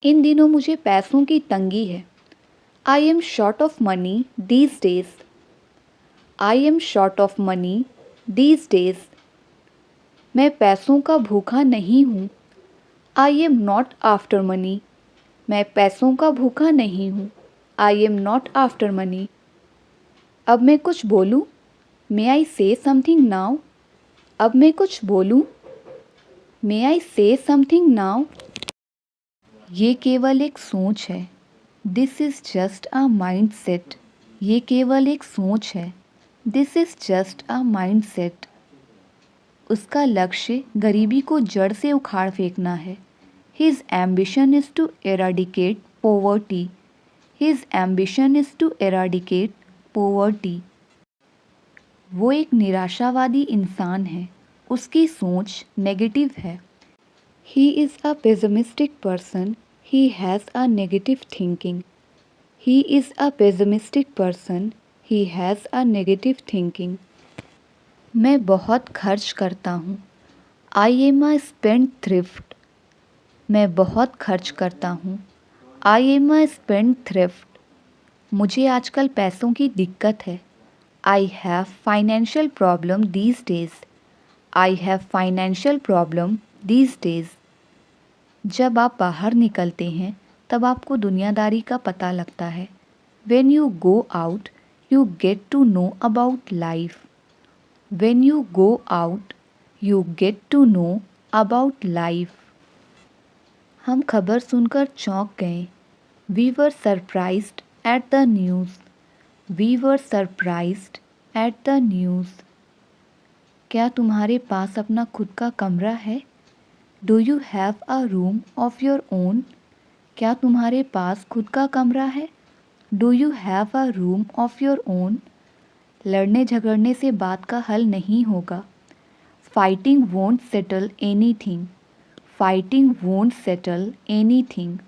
इन दिनों मुझे पैसों की तंगी है। I am short of money these days. I am short of money these days. मैं पैसों का भूखा नहीं हूँ। I am not after money. मैं पैसों का भूखा नहीं हूँ। I am not after money. अब मैं कुछ बोलूँ? मे आई से समथिंग नाउ? अब मैं कुछ बोलूँ? मे आई से समथिंग नाउ? ये केवल एक सोच है। This is just a mindset. ये केवल एक सोच है। This is just a mindset. उसका लक्ष्य गरीबी को जड़ से उखाड़ फेंकना है। His ambition is to eradicate poverty. His ambition is to eradicate poverty. वो एक निराशावादी इंसान है। उसकी सोच नेगेटिव है। He is a pessimistic person. He has a negative thinking. He is a pessimistic person. He has a negative thinking. मैं बहुत खर्च करता हूँ। I am a spendthrift. मैं बहुत खर्च करता हूँ। I am a spendthrift. मुझे आजकल पैसों की दिक्कत है। I have financial problem these days. I have financial problem these days. जब आप बाहर निकलते हैं तब आपको दुनियादारी का पता लगता है। When you go out, you get to know about life. When you go out, you get to know about life. हम खबर सुनकर चौंक गए। We were surprised at the news. We were surprised at the news. क्या तुम्हारे पास अपना खुद का कमरा है? Do you have a room of your own? क्या तुम्हारे पास खुद का कमरा है? Do you have a room of your own? लड़ने झगड़ने से बात का हल नहीं होगा। Fighting won't settle any thing. Fighting won't settle any thing.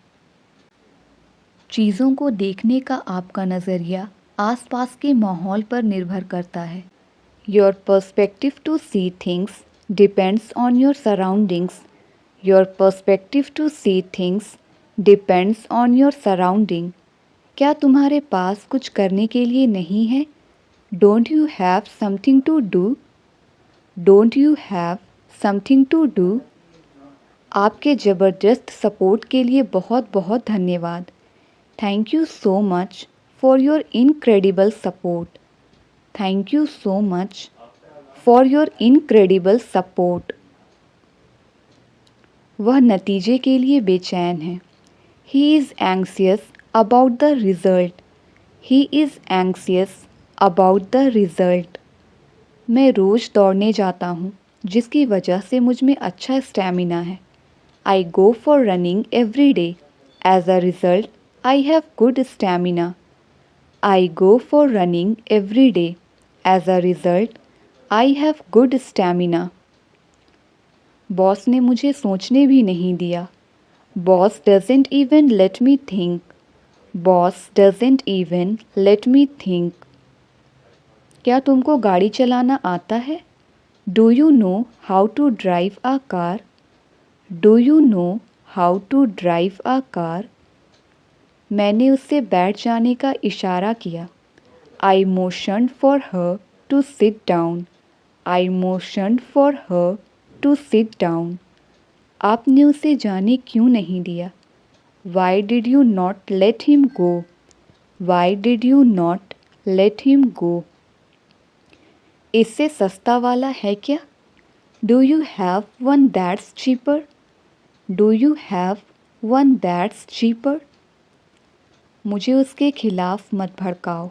चीज़ों को देखने का आपका नज़रिया आसपास के माहौल पर निर्भर करता है। Your perspective to see things depends on your surroundings. Your perspective to see things depends on your surrounding. क्या तुम्हारे पास कुछ करने के लिए नहीं है? Don't you have something to do? Don't you have something to do? आपके ज़बरदस्त सपोर्ट के लिए बहुत बहुत धन्यवाद। Thank you so much for your incredible support. Thank you so much for your incredible support. वह नतीजे के लिए बेचैन है। He is anxious about the result. He is anxious about the result. मैं रोज़ दौड़ने जाता हूँ जिसकी वजह से मुझ में अच्छा स्टैमिना है। I go for running every day. As a result, I have good stamina. I go for running every day. As a result, I have good stamina. Boss ने मुझे सोचने भी नहीं दिया। Boss doesn't even let me think. Boss doesn't even let me think. क्या तुमको गाड़ी चलाना आता है? Do you know how to drive a car? Do you know how to drive a car? मैंने उससे बैठ जाने का इशारा किया। I motioned for her to sit down. I motioned for her to sit down. आपने उसे जाने क्यों नहीं दिया? Why did you not let him go? Why did you not let him go? इससे सस्ता वाला है क्या? Do you have one that's cheaper? Do you have one that's cheaper? मुझे उसके खिलाफ मत भड़काओ।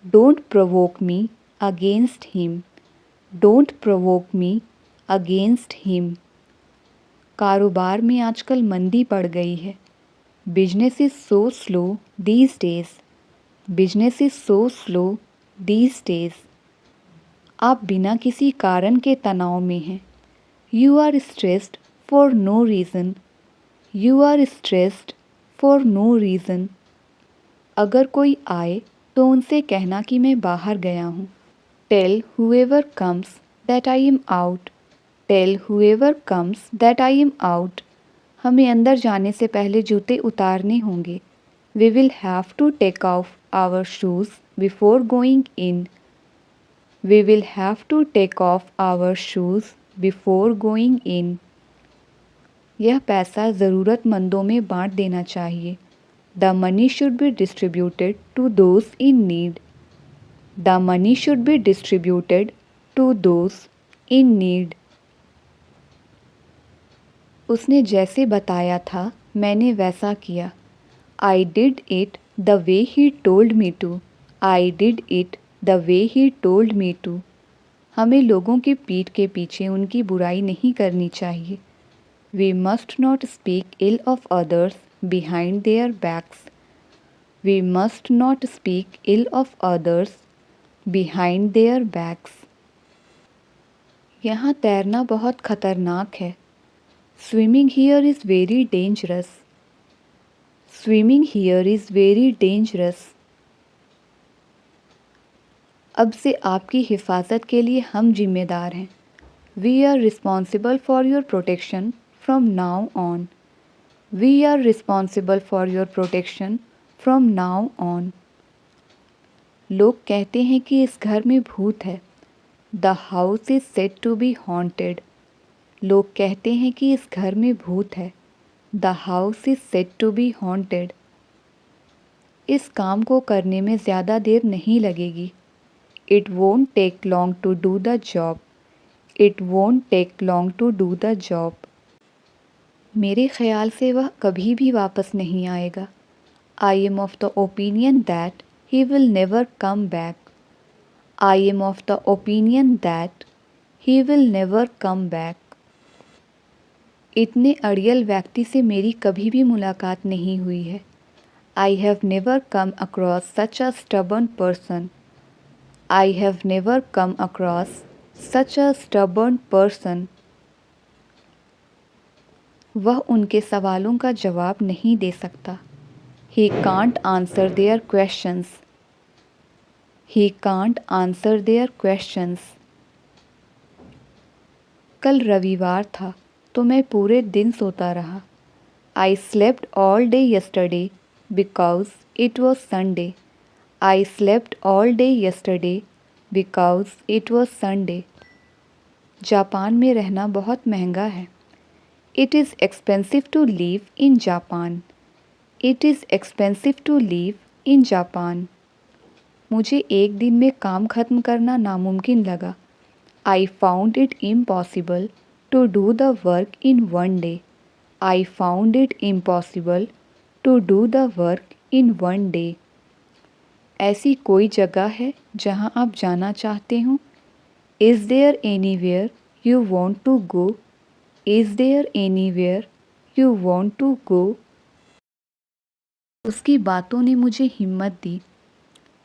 Don't provoke me against him. Don't provoke me against him. कारोबार में आजकल मंदी पड़ गई है। Business is so slow these days. Business is so slow these days. आप बिना किसी कारण के तनाव में हैं। You are stressed for no reason. You are stressed for no reason. अगर कोई आए तो उनसे कहना कि मैं बाहर गया हूँ। Tell whoever comes that I am out. Tell whoever comes that I am out. हमें अंदर जाने से पहले जूते उतारने होंगे। We will have to take off our shoes before going in. We will have to take off our shoes before going in. यह पैसा ज़रूरतमंदों में बांट देना चाहिए। The money should be distributed to those in need. The money should be distributed to those in need. उसने जैसे बताया था मैंने वैसा किया। I did it the way he told me to. I did it the way he told me to. हमें लोगों की पीठ के पीछे उनकी बुराई नहीं करनी चाहिए। We must not speak ill of others behind their backs. We must not speak ill of others behind their backs. यहाँ तैरना बहुत खतरनाक है। Swimming here is very dangerous. Swimming here is very dangerous. अब से आपकी हिफाजत के लिए हम जिम्मेदार हैं। We are responsible for your protection from now on. We are responsible for your protection from now on. लोग कहते हैं कि इस घर में भूत है। The house is said to be haunted. लोग कहते हैं कि इस घर में भूत है। The house is said to be haunted. इस काम को करने में ज़्यादा देर नहीं लगेगी। It won't take long to do the job. It won't take long to do the job. मेरे ख्याल से वह कभी भी वापस नहीं आएगा। I am of the opinion that he will never come back. I am of the opinion that he will never come back. इतने अड़ियल व्यक्ति से मेरी कभी भी मुलाकात नहीं हुई है। I have never come across such a stubborn person. I have never come across such a stubborn person. वह उनके सवालों का जवाब नहीं दे सकता। He can't answer their questions. He can't answer their questions. कल रविवार था तो मैं पूरे दिन सोता रहा। I slept all day yesterday because it was Sunday. I slept all day yesterday because it was Sunday. Japan में रहना बहुत महंगा है। It is expensive to live in Japan. It is expensive to live in Japan. मुझे एक दिन में काम खत्म करना नामुमकिन लगा। I found it impossible to do the work in one day. I found it impossible to do the work in one day. ऐसी कोई जगह है जहाँ आप जाना चाहते हो? Is there anywhere you want to go? Is there anywhere you want to go? उसकी बातों ने मुझे हिम्मत दी।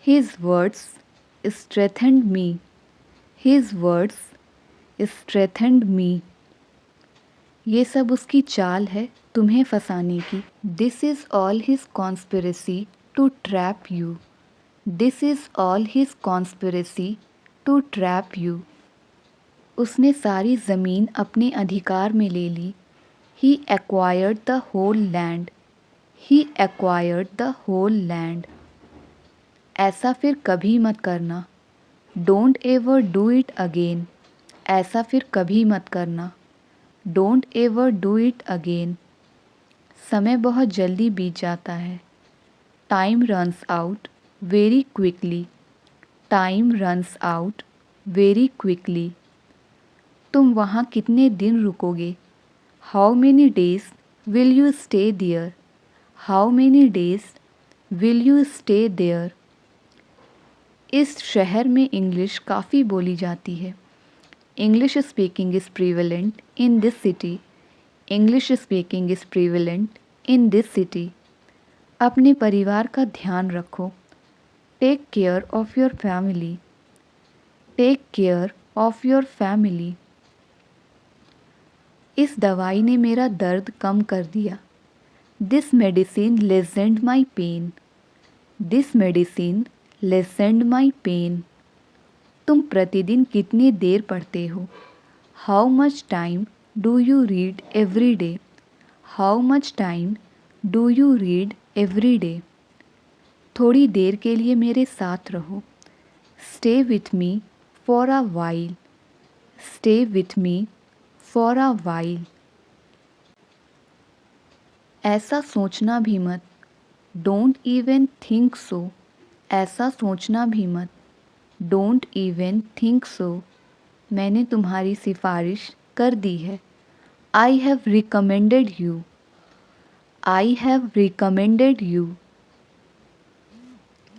His words strengthened me. His words strengthened me. ये सब उसकी चाल है तुम्हें फंसाने की। This is all his conspiracy to trap you. This is all his conspiracy to trap you. उसने सारी ज़मीन अपने अधिकार में ले ली। He acquired the whole land. He acquired the whole land. ऐसा फिर कभी मत करना। Don't ever do it again. ऐसा फिर कभी मत करना। Don't ever do it again. समय बहुत जल्दी बीत जाता है। Time runs out very quickly. Time runs out very quickly. तुम वहाँ कितने दिन रुकोगे? How many days will you stay there? How many days will you stay there? इस शहर में इंग्लिश काफ़ी बोली जाती है। English speaking is prevalent in this city. English speaking is prevalent in this city. अपने परिवार का ध्यान रखो। Take care of your family. Take care of your family. इस दवाई ने मेरा दर्द कम कर दिया। This medicine lessened my pain. This medicine lessened my pain. तुम प्रतिदिन कितनी देर पढ़ते हो? How much time do you read every day? How much time do you read every day? थोड़ी देर के लिए मेरे साथ रहो। Stay with me for a while. Stay with me for a while. ऐसा सोचना भी मत। Don't even think so. ऐसा सोचना भी मत। Don't even think so. मैंने तुम्हारी सिफारिश कर दी है। I have recommended you. I have recommended you.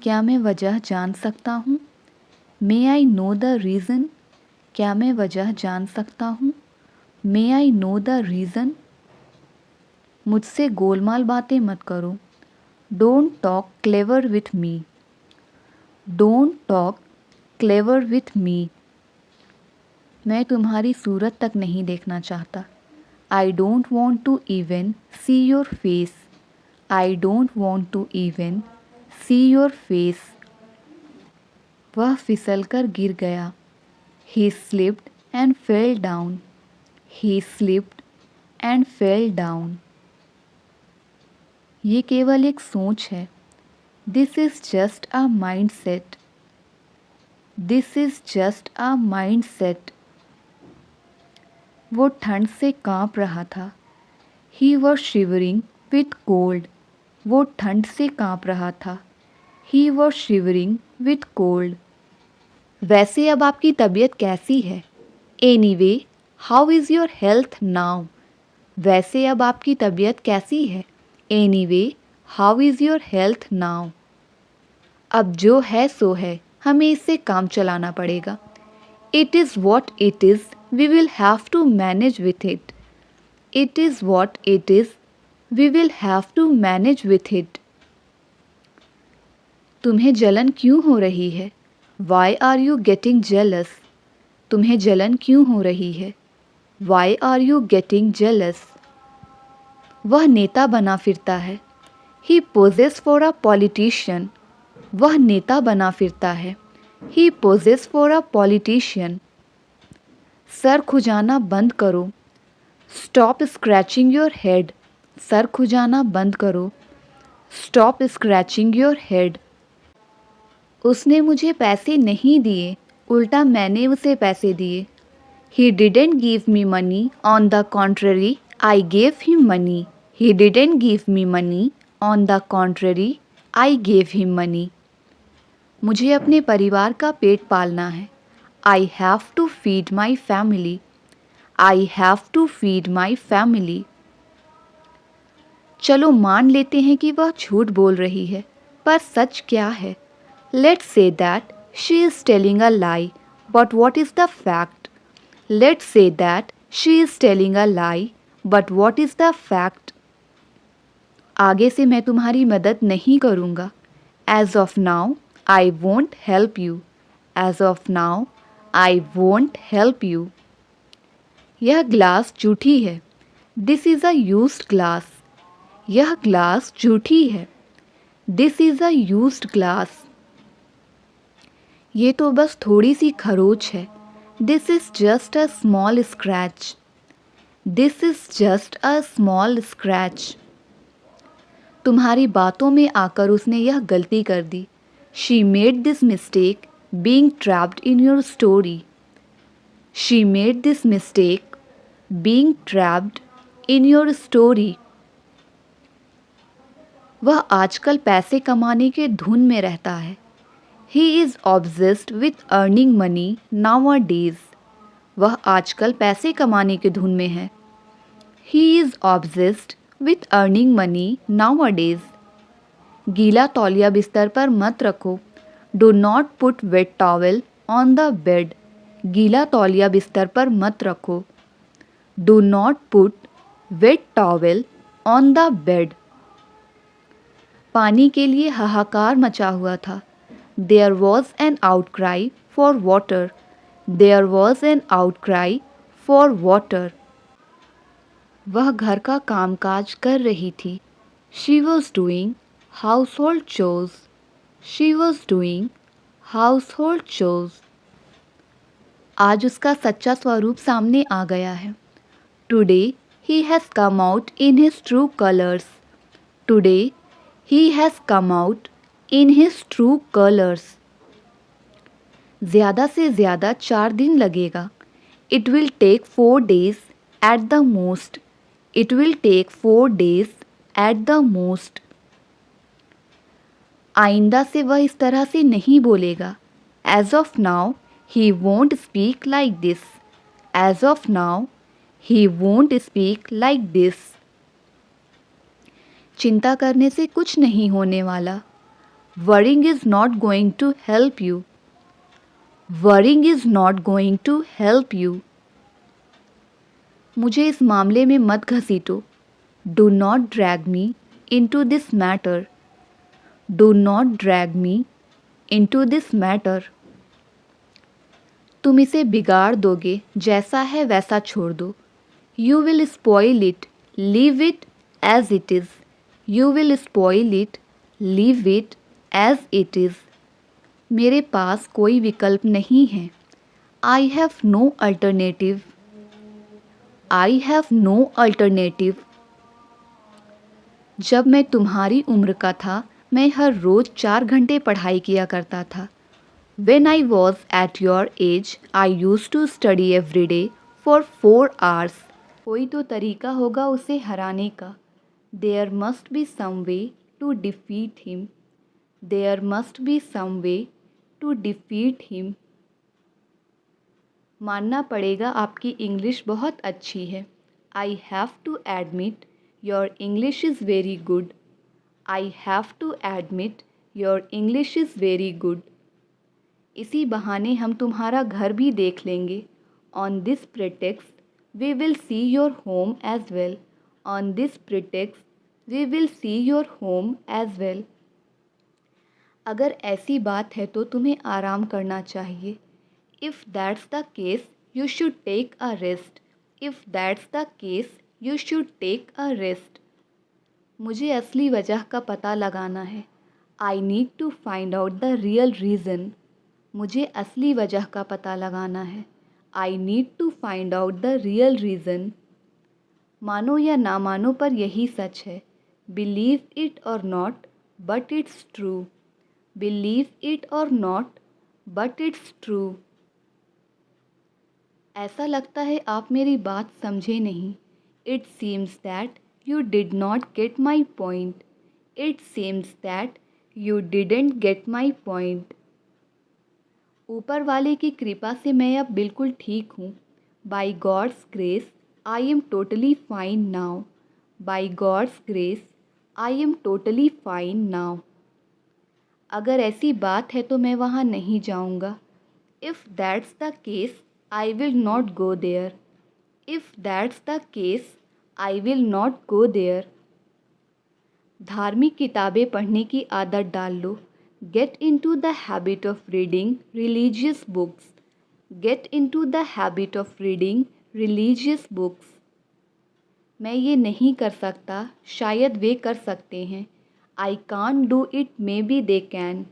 क्या मैं वजह जान सकता हूँ? May I know the reason? क्या मैं वजह जान सकता हूँ? May I know the reason? मुझसे गोलमाल बातें मत करो। Don't talk clever with me. Don't talk clever with me. मैं तुम्हारी सूरत तक नहीं देखना चाहता। I don't want to even see your face. I don't want to even see your face. वह फिसल कर गिर गया। He slipped and fell down. He slipped and fell down. ये केवल एक सोच है। This is just a mind set. This is just a mind set. वो ठंड से काँप रहा था। He was shivering with cold. वो ठंड से काँप रहा था। He was shivering with cold. वैसे अब आपकी तबीयत कैसी है? Anyway, how is your health now? वैसे अब आपकी तबीयत कैसी है? Anyway, how is your health now? अब जो है सो है, हमें इससे काम चलाना पड़ेगा। It is what it is, we will have to manage with it. It is what it is, we will have to manage with it. तुम्हें जलन क्यों हो रही है? Why are you getting jealous? तुम्हें जलन क्यों हो रही है? Why are you getting jealous? वह नेता बना फिरता है। He poses for a politician. वह नेता बना फिरता है। He poses for a politician. Sir खुजाना बंद करो। Stop scratching your head. सर खुजाना बंद करो। Stop scratching your head. उसने मुझे पैसे नहीं दिए, उल्टा मैंने उसे पैसे दिए। He didn't give me money, on the contrary, I gave him money. He didn't give me money, on the contrary, I gave him money. मुझे अपने परिवार का पेट पालना है। I have to feed my family. I have to feed my family. चलो मान लेते हैं कि वह झूठ बोल रही है, पर सच क्या है? Let's say that she is telling a lie, but what is the fact? Let's say that she is telling a lie, but what is the fact? आगे से मैं तुम्हारी मदद नहीं करूँगा। As of now, I won't help you. As of now, I won't help you. यह glass झूठी है। This is a used glass. यह ग्लास झूठी है। This is a used glass. ये तो बस थोड़ी सी खरोच है। This is just a small scratch. This is just a small scratch. तुम्हारी बातों में आकर उसने यह गलती कर दी। She made this mistake being trapped in your story. She made this mistake being trapped in your story. वह आजकल पैसे कमाने के धुन में रहता है। He is obsessed with earning money nowadays. वह आजकल पैसे कमाने के धुन में है। He is obsessed with earning money nowadays. गीला तौलिया बिस्तर पर मत रखो। Do not put wet towel on the bed. गीला तौलिया बिस्तर पर मत रखो। Do not put wet towel on the bed. पानी के लिए हाहाकार मचा हुआ था। There was an outcry for water. There was an outcry for water. वह घर का कामकाज कर रही थी। She was doing household chores. She was doing household chores. आज उसका सच्चा स्वरूप सामने आ गया है। Today he has come out in his true colors. Today, he has come out in his true colors. ज़्यादा से ज़्यादा 4 दिन लगेगा. It will take 4 days at the most. It will take 4 days at the most. आइंदा से वह इस तरह से नहीं बोलेगा. As of now, he won't speak like this. As of now, he won't speak like this. चिंता करने से कुछ नहीं होने वाला. Worrying is not going to help you. Worrying is not going to help you. मुझे इस मामले में मत घसीटो. Do not drag me into this matter. Do not drag me into this matter. तुम इसे बिगाड़ दोगे. जैसा है वैसा छोड़ दो. You will spoil it. Leave it as it is. You will spoil it. Leave it as it is. मेरे पास कोई विकल्प नहीं है. I have no alternative. I have no alternative. जब मैं तुम्हारी उम्र का था, मैं हर रोज़ 4 घंटे पढ़ाई किया करता था. When I was at your age, I used to study every day for 4 hours. कोई तो तरीका होगा उसे हराने का. There must be some way to defeat him. There must be some way to defeat him. मानना पड़ेगा आपकी इंग्लिश बहुत अच्छी है. I have to admit your English is very good. I have to admit your English is very good. इसी बहाने हम तुम्हारा घर भी देख लेंगे. On this pretext, we will see your home as well. On this pretext, we will see your home as well. अगर ऐसी बात है तो तुम्हें आराम करना चाहिए. If that's the case, you should take a rest. If that's the case, you should take a rest. मुझे असली वजह का पता लगाना है. I need to find out the real reason. मुझे असली वजह का पता लगाना है. I need to find out the real reason. मानो या ना मानो पर यही सच है. Believe it or not, but it's true. Believe it or not, but it's true. ऐसा लगता है आप मेरी बात समझे नहीं. It seems that you did not get my point. It seems that you didn't get my point. ऊपर वाले की कृपा से मैं अब बिल्कुल ठीक हूँ. By God's grace, I am totally fine now. By God's grace, I am totally fine now. अगर ऐसी बात है तो मैं वहाँ नहीं जाऊँगा. If that's the case, I will not go there. If that's the case, I will not go there. धार्मिक किताबें पढ़ने की आदत डाल लो. Get into the habit of reading religious books. Get into the habit of reading religious books. मैं ये नहीं कर सकता, शायद वे कर सकते हैं. I can't do it, maybe they can.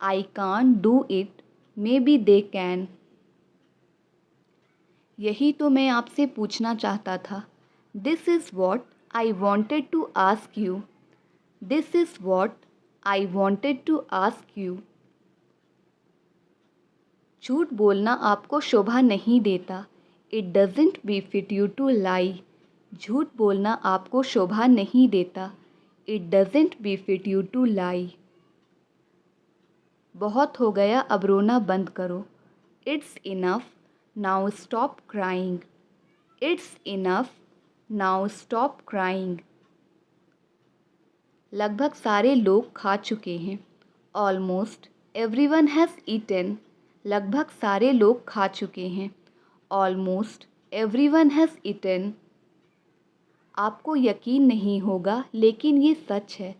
I can't do it, maybe they can. यही तो मैं आपसे पूछना चाहता था. This is what I wanted to ask you. This is what I wanted to ask you. झूठ बोलना आपको शोभा नहीं देता. It doesn't befit you to lie. झूठ बोलना आपको शोभा नहीं देता. It doesn't befit you to lie. बहुत हो गया, अब रोना बंद करो. It's enough, now stop crying. It's enough, now stop crying. लगभग सारे लोग खा चुके हैं. Almost everyone has eaten. लगभग सारे लोग खा चुके हैं. Almost everyone has eaten. आपको यकीन नहीं होगा लेकिन ये सच है.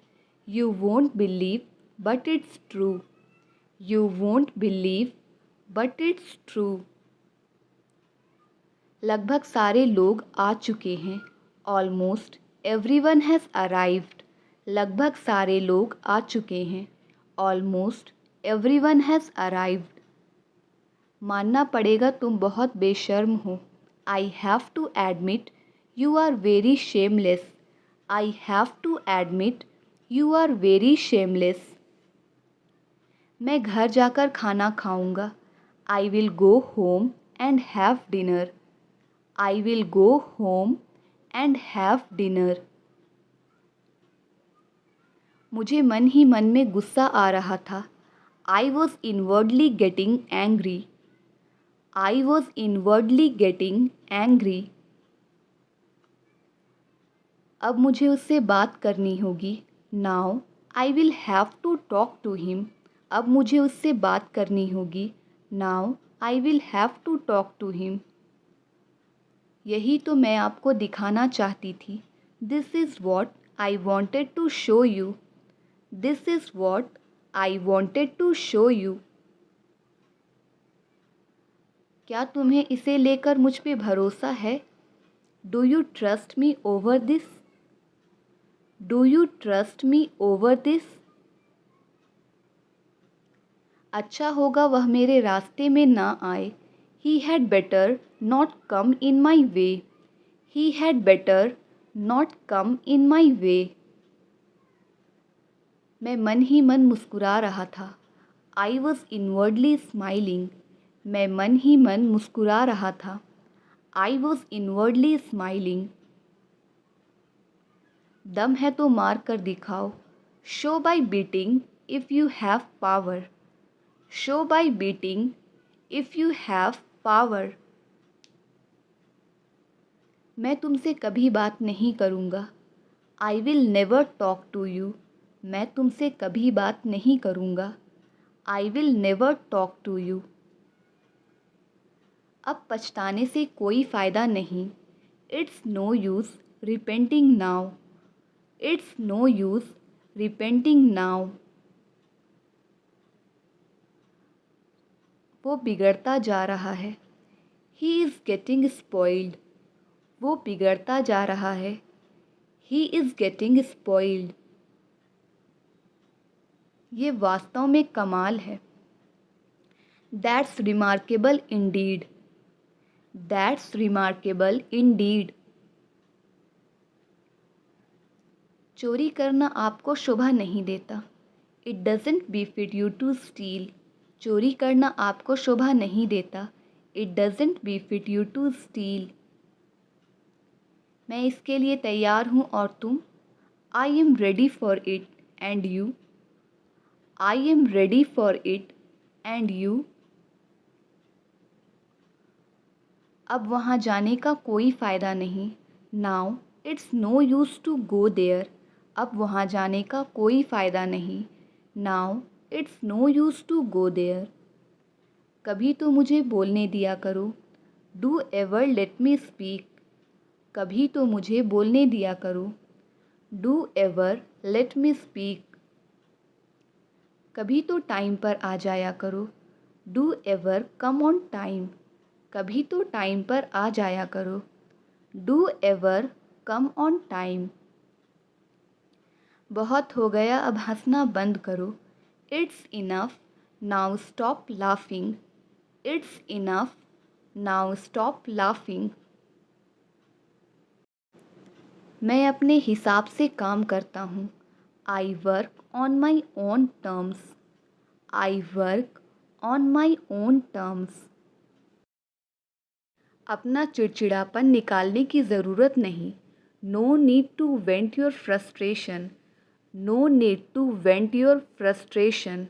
You won't believe, but it's true. You won't believe, but it's true. लगभग सारे लोग आ चुके हैं. Almost everyone has arrived. लगभग सारे लोग आ चुके हैं. Almost everyone has arrived. मानना पड़ेगा तुम बहुत बेशर्म हो. I have to admit You are very shameless. I have to admit, you are very shameless. मैं घर जाकर खाना खाऊंगा. I will go home and have dinner. I will go home and have dinner. मुझे मन ही मन में गुस्सा आ रहा था. I was inwardly getting angry. I was inwardly getting angry. अब मुझे उससे बात करनी होगी. Now I will have to talk to him. अब मुझे उससे बात करनी होगी. Now I will have to talk to him. यही तो मैं आपको दिखाना चाहती थी. This is what I wanted to show you. This is what I wanted to show you. क्या तुम्हें इसे लेकर मुझ पे भरोसा है? Do you trust me over this? Do you trust me over this? अच्छा होगा वह मेरे रास्ते में ना आए. He had better not come in my way. He had better not come in my way. मैं मन ही मन मुस्कुरा रहा था. I was inwardly smiling. मैं मन ही मन मुस्कुरा रहा था. I was inwardly smiling. दम है तो मार कर दिखाओ. Show by beating if you have power. Show by beating if you have power. मैं तुमसे कभी बात नहीं करूँगा. I will never talk to you. मैं तुमसे कभी बात नहीं करूँगा. I will never talk to you. अब पछताने से कोई फ़ायदा नहीं. It's no use repenting now. It's no use repenting now. वो बिगड़ता जा रहा है. He is getting spoiled. वो बिगड़ता जा रहा है. He is getting spoiled. ये वास्तव में कमाल है. That's remarkable indeed. That's remarkable indeed. चोरी करना आपको शोभा नहीं देता. It doesn't befit you to steal. चोरी करना आपको शोभा नहीं देता. It doesn't befit you to steal. मैं इसके लिए तैयार हूँ और तुम? I am ready for it and you? I am ready for it and you? अब वहाँ जाने का कोई फ़ायदा नहीं. Now it's no use to go there. अब वहाँ जाने का कोई फ़ायदा नहीं. Now it's no use to go there. कभी तो मुझे बोलने दिया करो. Do ever let me speak. कभी तो मुझे बोलने दिया करो. Do ever let me speak. कभी तो टाइम पर आ जाया करो. Do ever come on time. कभी तो टाइम पर आ जाया करो. Do ever come on time. बहुत हो गया अब हंसना बंद करो. It's enough. Now stop laughing. It's enough. Now stop laughing. मैं अपने हिसाब से काम करता हूँ. I work on my own terms. I work on my own terms. अपना चिड़चिड़ापन निकालने की ज़रूरत नहीं. No need to vent your frustration. No need to vent your frustration.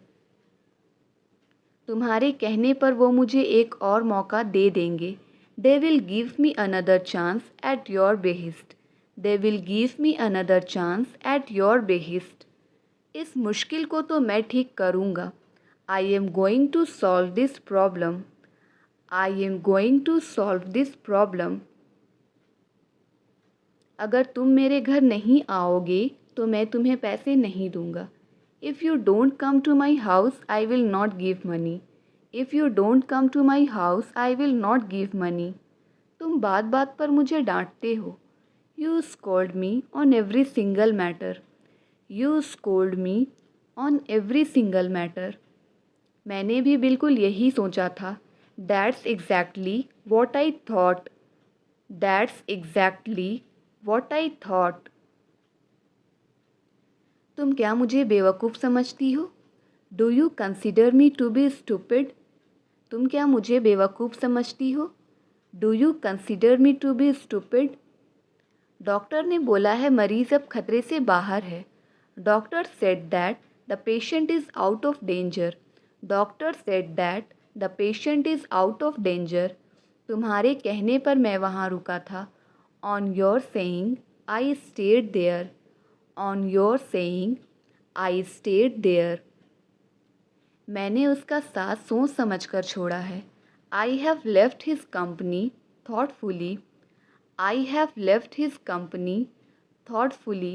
तुम्हारे कहने पर वो मुझे एक और मौका दे देंगे. They will give me another chance at your behest. They will give me another chance at your behest. इस मुश्किल को तो मैं ठीक करूँगा. I am going to solve this problem. I am going to solve this problem. अगर तुम मेरे घर नहीं आओगे तो मैं तुम्हें पैसे नहीं दूँगा. If you don't come to my house, I will not give money. If you don't come to my house, I will not give money. तुम बात बात पर मुझे डांटते हो. You scold me on every single matter. You scold me on every single matter. मैंने भी बिल्कुल यही सोचा था. That's exactly what I thought. That's exactly what I thought. तुम क्या मुझे बेवकूफ़ समझती हो? Do you consider me to be stupid? तुम क्या मुझे बेवकूफ़ समझती हो? Do you consider me to be stupid? Doctor ने बोला है मरीज़ अब खतरे से बाहर है. Doctor said that the patient is out of danger. Doctor said that the patient is out of danger. तुम्हारे कहने पर मैं वहाँ रुका था. On your saying, I stayed there. On your saying, I stayed there. मैंने उसका साथ सोच समझ कर छोड़ा है. I have left his company thoughtfully. I have left his company thoughtfully.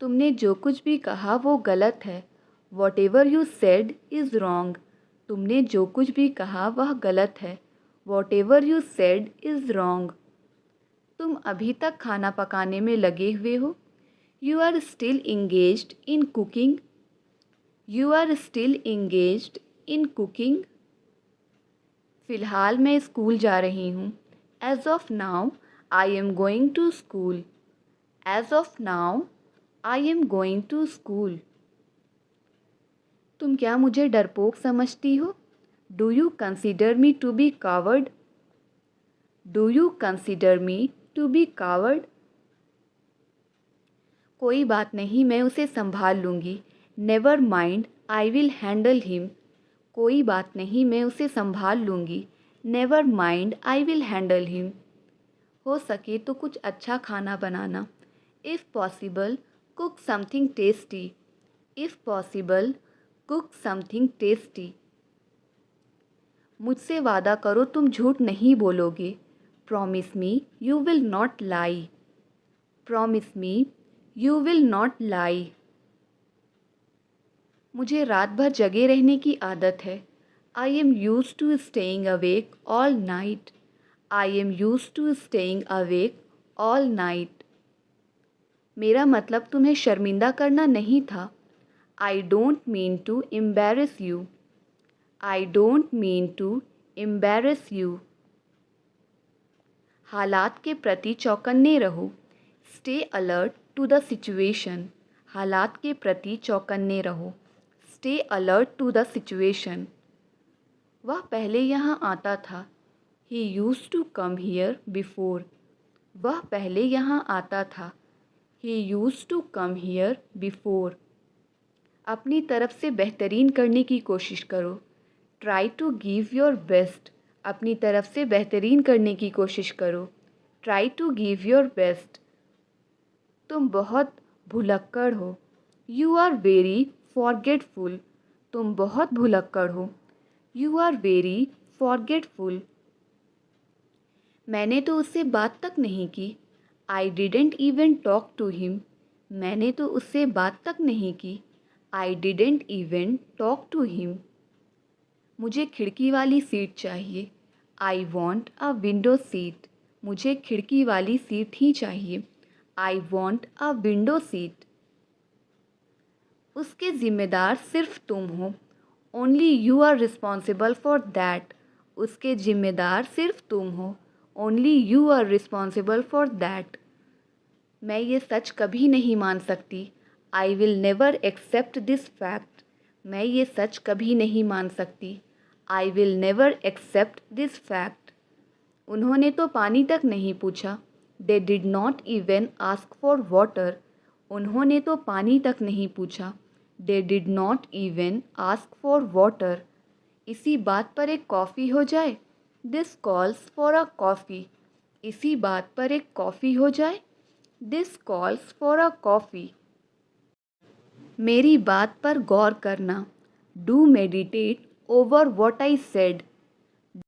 तुमने जो कुछ भी कहा वो गलत है. Whatever you said is wrong. तुमने जो कुछ भी कहा वह गलत है. Whatever you said is wrong. तुम अभी तक खाना पकाने में लगे हुए हो. You are still engaged in cooking. You are still engaged in cooking. फ़िलहाल मैं स्कूल जा रही हूँ. As of now, I am going to school. As of now, I am going to school. तुम क्या मुझे डरपोक समझती हो? Do you consider me to be coward? Do you consider me to be coward? कोई बात नहीं, मैं उसे संभाल लूँगी. Never mind, I will handle him. कोई बात नहीं, मैं उसे संभाल लूँगी. Never mind, I will handle him. हो सके तो कुछ अच्छा खाना बनाना. If possible, cook something tasty. If possible, cook something tasty. मुझसे वादा करो तुम झूठ नहीं बोलोगे. Promise me you will not lie. Promise me you will not lie. मुझे रात भर जगे रहने की आदत है. I am used to staying awake all night. I am used to staying awake all night. मेरा मतलब तुम्हें शर्मिंदा करना नहीं था. I don't mean to embarrass you. I don't mean to embarrass you. हालात के प्रति चौकन्ने रहो. Stay alert to the situation. हालात के प्रति चौकन्ने रहो. Stay alert to the situation. वह पहले यहाँ आता था. He used to come here before. वह पहले यहाँ आता था. He used to come here before. अपनी तरफ से बेहतरीन करने की कोशिश करो. Try to give your best. अपनी तरफ से बेहतरीन करने की कोशिश करो. Try to give your best. तुम बहुत भुलक्कड़ हो. You are very forgetful. तुम बहुत भुलक्कड़ हो. You are very forgetful. मैंने तो उससे बात तक नहीं की. I didn't even talk to him. मैंने तो उससे बात तक नहीं की. I didn't even talk to him. मुझे खिड़की वाली सीट चाहिए. I want a window seat. मुझे खिड़की वाली सीट ही चाहिए. I want a window seat. उसके ज़िम्मेदार सिर्फ तुम हो. Only you are responsible for that. उसके ज़िम्मेदार सिर्फ तुम हो. Only you are responsible for that. मैं ये सच कभी नहीं मान सकती. I will never accept this fact. मैं ये सच कभी नहीं मान सकती. I will never accept this fact. उन्होंने तो पानी तक नहीं पूछा. They did not even ask for water. उन्होंने तो पानी तक नहीं पूछा. They did not even ask for water. इसी बात पर एक कॉफ़ी हो जाए. This calls for a coffee. इसी बात पर एक कॉफ़ी हो जाए. This calls for a coffee. मेरी बात पर गौर करना. Do meditate over what I said.